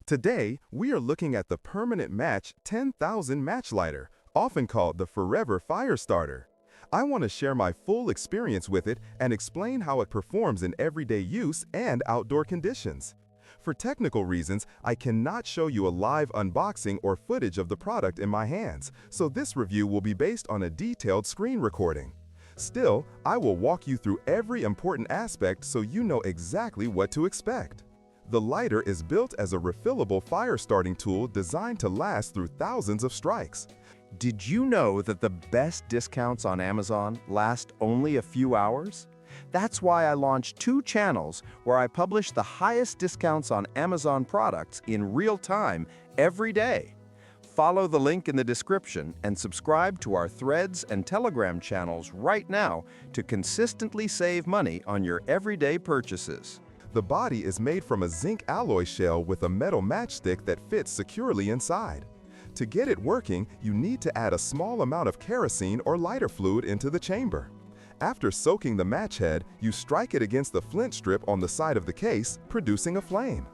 Today, we are looking at the Permanent Match 10,000 Match Lighter, often called the Forever Fire Starter. I want to share my full experience with it and explain how it performs in everyday use and outdoor conditions. For technical reasons, I cannot show you a live unboxing or footage of the product in my hands, so this review will be based on a detailed screen recording. Still, I will walk you through every important aspect so you know exactly what to expect. The lighter is built as a refillable fire-starting tool designed to last through thousands of strikes. Did you know that the best discounts on Amazon last only a few hours? That's why I launched 2 channels where I publish the highest discounts on Amazon products in real time every day. Follow the link in the description and subscribe to our Threads and Telegram channels right now to consistently save money on your everyday purchases. The body is made from a zinc alloy shell with a metal matchstick that fits securely inside. To get it working, you need to add a small amount of kerosene or lighter fluid into the chamber. After soaking the match head, you strike it against the flint strip on the side of the case, producing a flame.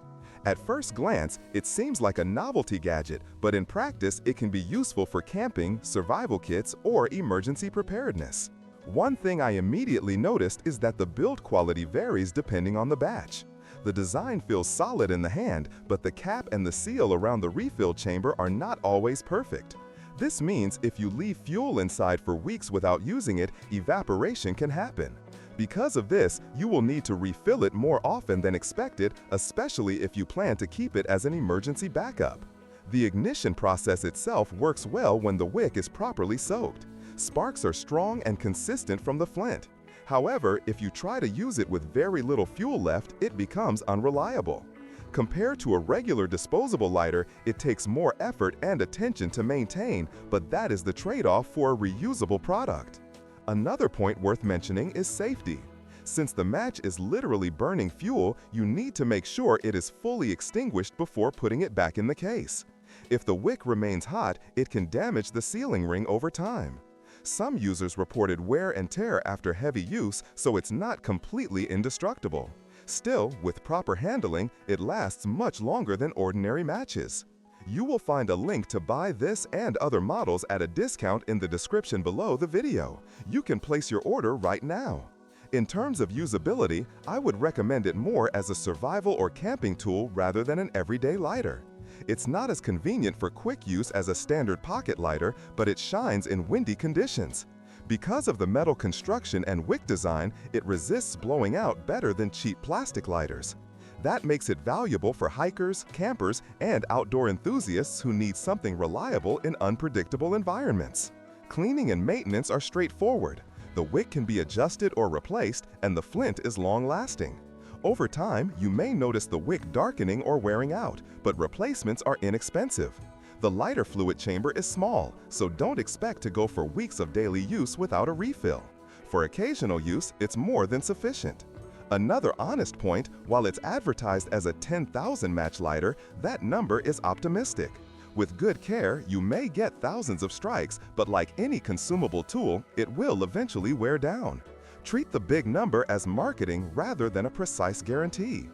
At first glance, it seems like a novelty gadget, but in practice, it can be useful for camping, survival kits, or emergency preparedness. One thing I immediately noticed is that the build quality varies depending on the batch. The design feels solid in the hand, but the cap and the seal around the refill chamber are not always perfect. This means if you leave fuel inside for weeks without using it, evaporation can happen. Because of this, you will need to refill it more often than expected, especially if you plan to keep it as an emergency backup. The ignition process itself works well when the wick is properly soaked. Sparks are strong and consistent from the flint. However, if you try to use it with very little fuel left, it becomes unreliable. Compared to a regular disposable lighter, it takes more effort and attention to maintain, but that is the trade-off for a reusable product. Another point worth mentioning is safety. Since the match is literally burning fuel, you need to make sure it is fully extinguished before putting it back in the case. If the wick remains hot, it can damage the sealing ring over time. Some users reported wear and tear after heavy use, so it's not completely indestructible. Still, with proper handling, it lasts much longer than ordinary matches. You will find a link to buy this and other models at a discount in the description below the video. You can place your order right now. In terms of usability, I would recommend it more as a survival or camping tool rather than an everyday lighter. It's not as convenient for quick use as a standard pocket lighter, but it shines in windy conditions. Because of the metal construction and wick design, it resists blowing out better than cheap plastic lighters. That makes it valuable for hikers, campers, and outdoor enthusiasts who need something reliable in unpredictable environments. Cleaning and maintenance are straightforward. The wick can be adjusted or replaced, and the flint is long-lasting. Over time, you may notice the wick darkening or wearing out, but replacements are inexpensive. The lighter fluid chamber is small, so don't expect to go for weeks of daily use without a refill. For occasional use, it's more than sufficient. Another honest point, while it's advertised as a 10,000 match lighter, that number is optimistic. With good care, you may get thousands of strikes, but like any consumable tool, it will eventually wear down. Treat the big number as marketing rather than a precise guarantee.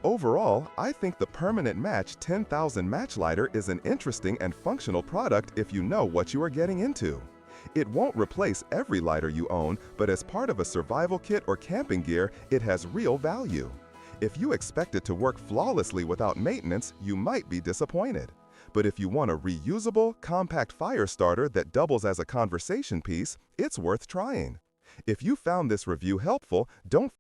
Overall, I think the Permanent Match 10,000 Match Lighter is an interesting and functional product if you know what you are getting into. It won't replace every lighter you own, but as part of a survival kit or camping gear, it has real value. If you expect it to work flawlessly without maintenance, you might be disappointed. But if you want a reusable, compact fire starter that doubles as a conversation piece, it's worth trying. If you found this review helpful, don't